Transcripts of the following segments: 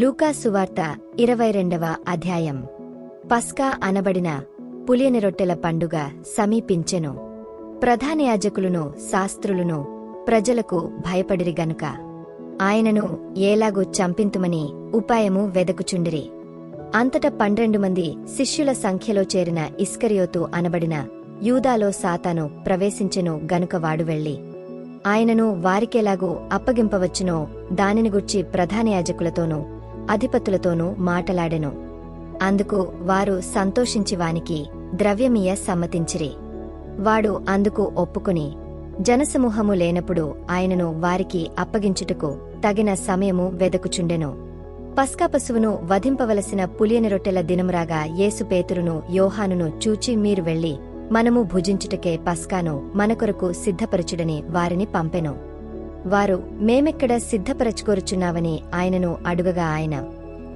లూకా సువార్త 22వ అధ్యాయం. పస్కా అనబడిన పులియని రొట్టెల పండుగ సమీపించెను. ప్రధాన యాజకులును శాస్త్రులును ప్రజలకు భయపడిరి గనుక ఆయనను ఏలాగు చంపింతుమని ఉపాయము వెదకుచుండిరి. అంతట 12 మంది శిష్యుల సంఖ్యలో చేరిన ఇస్కరియోతు అనబడిన యూదాలో సాతాను ప్రవేశించెను గనుక వాడు వెళ్లి ఆయనను వారికెలాగూ అప్పగింపవచ్చునో దానిని గుర్చి ప్రధాన యాజకులతోనూ అధిపతులతోనూ మాటలాడెను. అందుకు వారు సంతోషించి వానికి ద్రవ్యమియ సమ్మతించిరి. వాడు అందుకు ఒప్పుకుని జనసమూహము లేనప్పుడు ఆయనను వారికి అప్పగించుటకు తగిన సమయము వెదకుచుండెను. పస్కా పశువును వధింపవలసిన పులియని రొట్టెల దినమురాగా యేసు పేతురును యోహానును చూచి మీరు వెళ్లి మనము భుజించుటకే పస్కాను మన కొరకు సిద్ధపరచుడని వారిని పంపెను. వారు మేమెక్కడ సిద్ధపరచుకోరుచున్నావని ఆయనను అడుగగా ఆయన,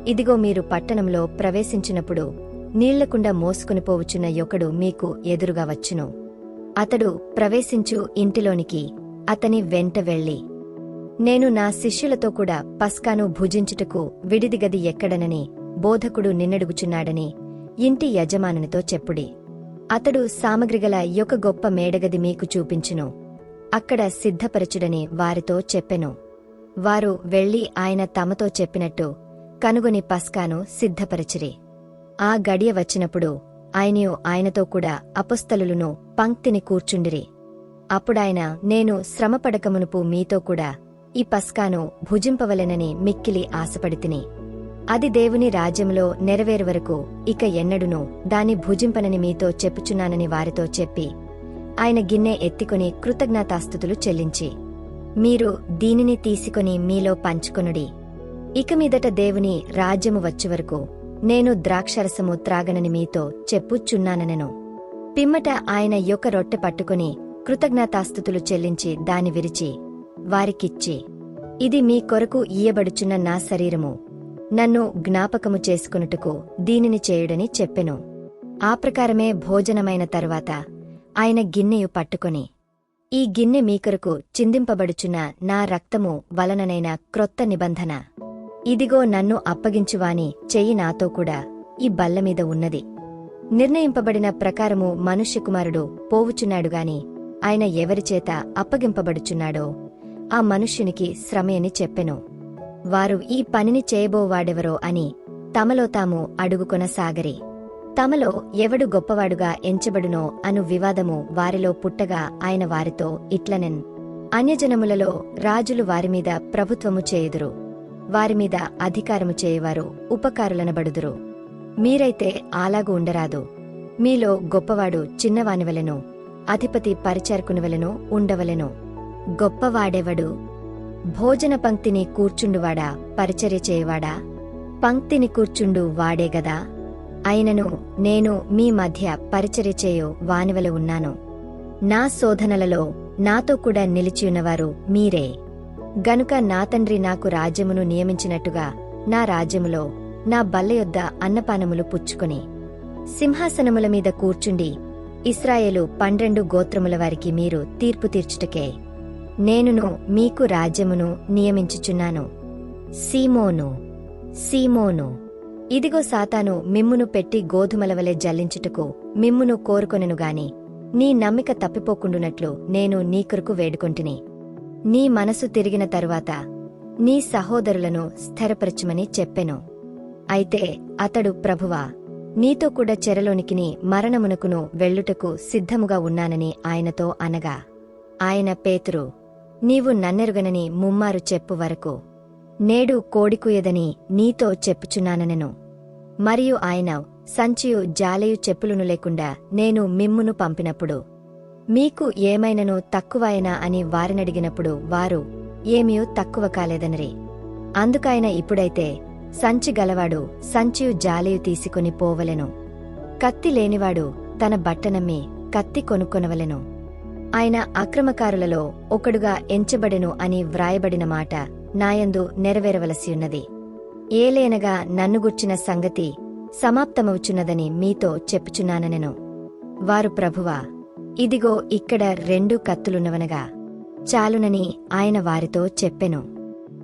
ఇదిగో మీరు పట్టణంలో ప్రవేశించినప్పుడు నీళ్లకుండా మోసుకునిపోవుచున్న యొకడు మీకు ఎదురుగా వచ్చును. అతడు ప్రవేశించు ఇంటిలోనికి అతని వెంట వెళ్ళి, నేను నా శిష్యులతో కూడా పస్కాను భుజించుటకు విడిది గది ఎక్కడనని బోధకుడు నిన్నడుగుచున్నాడని ఇంటి యజమానునితో చెప్పుడి. అతడు సామగ్రిగల యొక్క గొప్ప మేడగది మీకు చూపించును. అక్కడ సిద్ధపరచుడని వారితో చెప్పెను. వారు వెళ్లి ఆయన తమతో చెప్పినట్టు కనుగొని పస్కాను సిద్ధపరచిరి. ఆ గడియ వచ్చినప్పుడు ఆయనయు ఆయనతో కూడా అపొస్తలులను పంక్తిని కూర్చుండిరి. అప్పుడాయన, నేను శ్రమపడకమునుపు మీతో కూడా ఈ పస్కాను భుజింపవలెనని మిక్కిలి ఆశపడితిని. అది దేవుని రాజ్యంలో నెరవేరు వరకు ఇక ఎన్నడునూ దాని భుజింపనని మీతో చెప్పుచున్నానని వారితో చెప్పి ఆయన గిన్నె ఎత్తికొని కృతజ్ఞతాస్తుతులు చెల్లించి, మీరు దీనిని తీసుకొని మీలో పంచుకొనుడి. ఇక మీదట దేవుని రాజ్యము వచ్చువరకు నేను ద్రాక్షరసము త్రాగనని మీతో చెప్పుచున్నాననెను. పిమ్మట ఆయన యొక్క రొట్టె పట్టుకుని కృతజ్ఞతాస్తుతులు చెల్లించి దాని విరిచి వారికిచ్చి, ఇది మీ కొరకు ఇయ్యబడుచున్న నా శరీరము, నన్ను జ్ఞాపకము చేసుకొనుటకు దీనిని చేయుడని చెప్పెను. ఆ ప్రకారమే భోజనమైన తరువాత ఆయన గిన్నెయు పట్టుకొని, ఈ గిన్నె మీకొరకు చిందింపబడుచున్న నా రక్తము వలననైన క్రొత్త నిబంధన. ఇదిగో నన్ను అప్పగించువాని చెయ్యి నాతో కూడా ఈ బల్లమీద ఉన్నది. నిర్ణయింపబడిన ప్రకారము మనుష్యకుమారుడు పోవుచున్నాడుగాని ఆయన ఎవరిచేత అప్పగింపబడుచున్నాడో ఆ మనుష్యునికి శ్రమయని చెప్పెను. వారు ఈ పనిని చేయబోవాడెవరో అని తమలో తాము అడుగుకొనసాగరి. తమలో ఎవడు గొప్పవాడుగా ఎంచబడునో అను వివాదము వారిలో పుట్టగా ఆయన వారితో ఇట్లనెన్, అన్యజనములలో రాజులు వారిమీద ప్రభుత్వము చేయుదురు, వారిమీద అధికారము చేయువారు ఉపకారులనబడుదురు. మీరైతే అలాగు ఉండరాదు. మీలో గొప్పవాడు చిన్నవానివలెను, అధిపతి పరిచారకునివలెను ఉండవలెను. గొప్పవాడెవడు? భోజన పంక్తిని కూర్చుండువాడా, పరిచర్య చేయవాడా? పంక్తిని కూర్చుండు వాడే గదా. అయినను నేను మీ మధ్య పరిచర్య చేయు వానివలె ఉన్నాను. నా శోధనలలో నాతో కూడా నిలిచియున్నవారు మీరే. గనుక నా తండ్రి నాకు రాజ్యమును నియమించినట్టుగా నా రాజ్యములో నా బల్లయొద్ద అన్నపానములు పుచ్చుకొని సింహాసనముల మీద కూర్చుండి ఇశ్రాయేలు 12 గోత్రముల వారికి మీరు తీర్పు తీర్చుటకే నేనును మీకు రాజ్యమును నియమించుచున్నాను. సీమోను, సీమోను, ఇదిగో సాతాను మిమ్మును పెట్టి గోధుమలవలె జల్లించుటకు మిమ్మును కోరుకొనెనుగాని నీ నమ్మిక తప్పిపోకుండునట్లు నేను నీ కొరకు వేడుకొంటిని. నీ మనసు తిరిగిన తరువాత నీ సహోదరులను స్థిరపరచుమని చెప్పెను. అయితే అతడు, ప్రభువా, నీతో కూడా చెరలోనికిని మరణమునకును వెళ్ళుటకు సిద్ధముగా ఉన్నానని ఆయనతో అనగా ఆయన, పేతురు, నీవు నన్నెరుగనని ముమ్మారు చెప్పు వరకు నేడు కోడికుయదని నీతో చెప్పుచున్నాననెను. మరియు ఆయన, సంచియు జాలయు చెప్పులును లేకుండా నేను మిమ్మును పంపినప్పుడు మీకు ఏమైనను తక్కువైనా అని వారినడిగినప్పుడు వారు ఏమీ తక్కువ కాలేదనరి. అందుకాయన, ఇప్పుడైతే సంచి గలవాడు సంచియు జాలయు తీసుకొని పోవలెను. కత్తి లేనివాడు తన బట్టనమ్మి కత్తి కొనుక్కొనవలెను. ఆయన అక్రమకారులలో ఒకడుగా ఎంచబడెను అని వ్రాయబడిన మాట నాయందు నెరవేరవలసియున్నది. ఏలేనగా నన్నుగుర్చిన సంగతి సమాప్తమవుచున్నదని మీతో చెప్పుచున్నాననెను. వారు, ప్రభువా, ఇదిగో ఇక్కడ 2 కత్తులున్నవనగా చాలునని ఆయన వారితో చెప్పెను.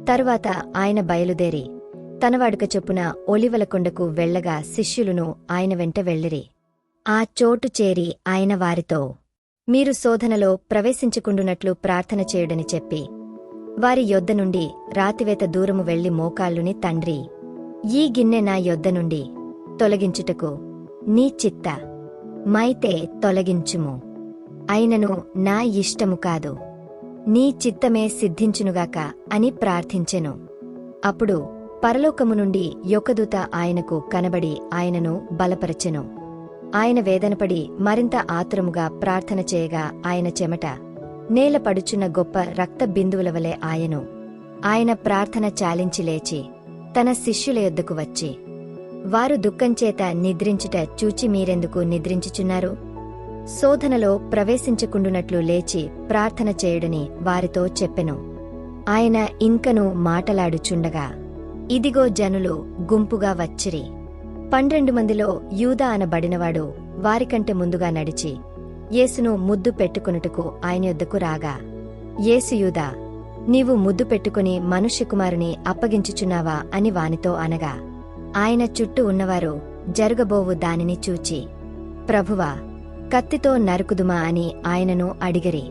తరువాత ఆయన బయలుదేరి తన వాడుక చొప్పున ఒలివల కొండకు వెళ్ళగా శిష్యులును ఆయన వెంట వెళ్ళిరి. ఆ చోటు చేరి ఆయన వారితో, మీరు శోధనలో ప్రవేశించకుండునట్లు ప్రార్థన చేయుడని చెప్పి, వారి యొద్ద నుండి రాతివేత దూరము వెళ్లి మోకాళ్ళుని, తండ్రి, ఈ గిన్నె నా యొద్ద నుండి తొలగించుటకు నీ చిత్త మైతే తొలగించుము. అయినను నా ఇష్టము కాదు, నీ చిత్తమే సిద్ధించునుగాక అని ప్రార్థించెను. అప్పుడు పరలోకము నుండి యొక్కదూత ఆయనకు కనబడి ఆయనను బలపరచెను. ఆయన వేదనపడి మరింత ఆతురముగా ప్రార్థన చేయగా ఆయన చెమట నేల పడుచున్న గొప్ప రక్త బిందువుల వలె ఆయను. ఆయన ప్రార్థన చాలించి లేచి తన శిష్యుల యొద్దకు వచ్చి, వారు దుఃఖంచేత నిద్రించుట చూచి మీరెందుకు నిద్రించుచున్నారు? శోధనలో ప్రవేశించకుండునట్లు లేచి ప్రార్థన చేయుడని వారితో చెప్పెను. ఆయన ఇంకనూ మాటలాడుచుండగా ఇదిగో జనులు గుంపుగా వచ్చిరి. 12 మందిలో యూదా అనబడినవాడు వారికంటే ముందుగా నడిచి యేసును ముద్దు పెట్టుకొనుటకు ఆయన యొద్దకు రాగా, యేసు, యూదా, నీవు ముద్దు పెట్టుకుని మనుష్యకుమారుని అప్పగించుచున్నావా అని వానితో అనగా, ఆయన చుట్టూ ఉన్నవారు జరుగబోవు దానిని చూచి, ప్రభువా, కత్తితో నరుకుదుమా అని ఆయనను అడిగిరి.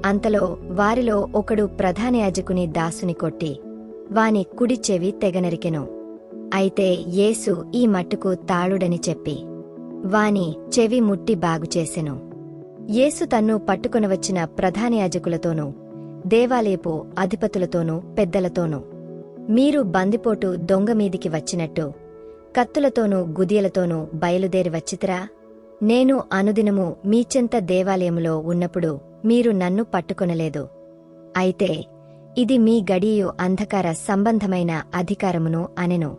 అంతలో వారిలో ఒకడు ప్రధాన యాజకుని దాసుని కొట్టి వాని కుడి చెవి తెగనరికెను. అయితే యేసు ఈ మట్టుకు తాళుడని చెప్పి వాని చెవి ముట్టి బాగుచేసెను. యేసు తన్ను పట్టుకొనవచ్చిన ప్రధాన యాజకులతోనూ దేవాలయపు అధిపతులతోనూ పెద్దలతోనూ, మీరు బందిపోటు దొంగమీదికి వచ్చినట్టు కత్తులతోనూ గుదియలతోనూ బయలుదేరి వచ్చితిరా? నేను అనుదినము మీచెంత దేవాలయములో ఉన్నప్పుడు మీరు నన్ను పట్టుకొనలేదు. అయితే ఇది మీ గడియు అంధకార సంబంధమైన అధికారమును అనెను.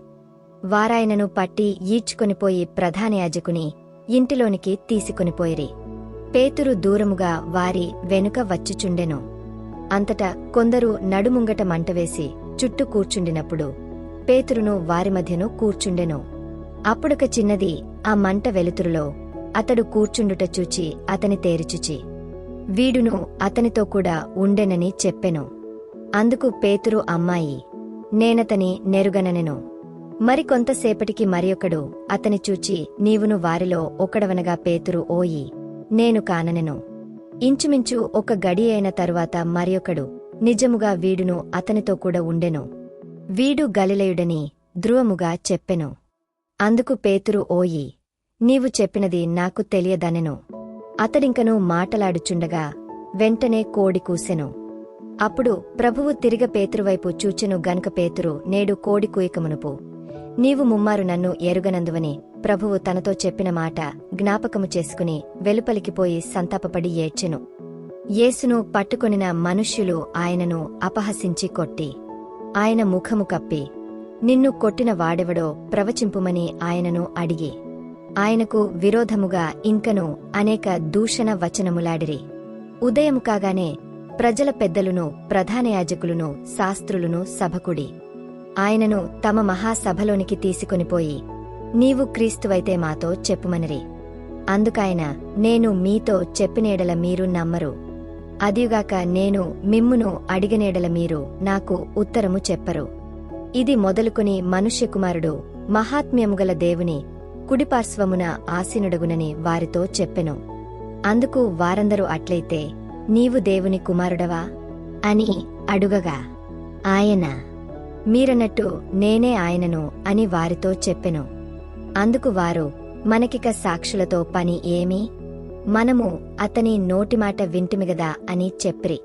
వారాయనను పట్టి ఈడ్చుకొనిపోయి ప్రధాన యాజకుని ఇంటిలోనికి తీసుకొనిపోయిరి. పేతురు దూరముగా వారి వెనుక వచ్చుచుండెను. అంతటా కొందరు నడుముంగట మంటవేసి చుట్టూ కూర్చుండినప్పుడు పేతురును వారి మధ్యను కూర్చుండెను. అప్పుడొక చిన్నది ఆ మంట వెలుతురులో అతడు కూర్చుండుట చూచి అతని తేరిచుచి, వీడును అతనితో కూడా ఉండెనని చెప్పెను. అందుకు పేతురు, అమ్మాయి, నేనతని నెరుగననెను. మరికొంతసేపటికి మరియొకడు అతని చూచి, నీవును వారిలో ఒకడవనగా పేతురు, ఓయి, నేను కాననెను. ఇంచుమించు ఒక గడి అయిన తరువాత మరియొకడు, నిజముగా వీడును అతనితో కూడా ఉండెను, వీడు గలిలయుడని ధ్రువముగా చెప్పెను. అందుకు పేతురు, ఓయి, నీవు చెప్పినది నాకు తెలియదనెను. అతడింకను మాటలాడుచుండగా వెంటనే కోడి కూసెను. అప్పుడు ప్రభువు తిరిగ పేతురువైపు చూచెను గనుక పేతురు, నేడు కోడి కూయకమునుపు నీవు ముమ్మారు నన్ను ఎరుగనందువని ప్రభువు తనతో చెప్పిన మాట జ్ఞాపకము చేసుకుని వెలుపలికిపోయి సంతాపపడి ఏడ్చెను. యేసును పట్టుకొనిన మనుష్యులు ఆయనను అపహసించి కొట్టి ఆయన ముఖము కప్పి, నిన్ను కొట్టిన వాడెవడో ప్రవచింపుమని ఆయనను అడిగి ఆయనకు విరోధముగా ఇంకను అనేక దూషణ వచనములాడిరి. ఉదయము కాగానే ప్రజల పెద్దలును ప్రధాన యాజకులును శాస్త్రులును సభకుడి ఆయనను తమ మహాసభలోనికి తీసుకొనిపోయి, నీవు క్రీస్తువైతే మాతో చెప్పుమనిరి. అందుకాయన, నేను మీతో చెప్పినేడల మీరు నమ్మరు, అదియుగాక నేను మిమ్మును అడిగనేడల మీరు నాకు ఉత్తరము చెప్పరు. ఇది మొదలుకొని మనుష్యకుమారుడు మహాత్మ్యముగల దేవుని కుడిపార్శ్వమున ఆసీనుడగునని వారితో చెప్పెను. అందుకు వారందరూ, అట్లయితే నీవు దేవుని కుమారుడవా అని అడుగగా ఆయన, మీరన్నట్టు నేనే ఆయనను అని వారితో చెప్పెను. అందుకు వారు, మనకిక సాక్షులతో పని ఏమి? మనము అతని నోటిమాట వింటిమిగదా అని చెప్పిరి.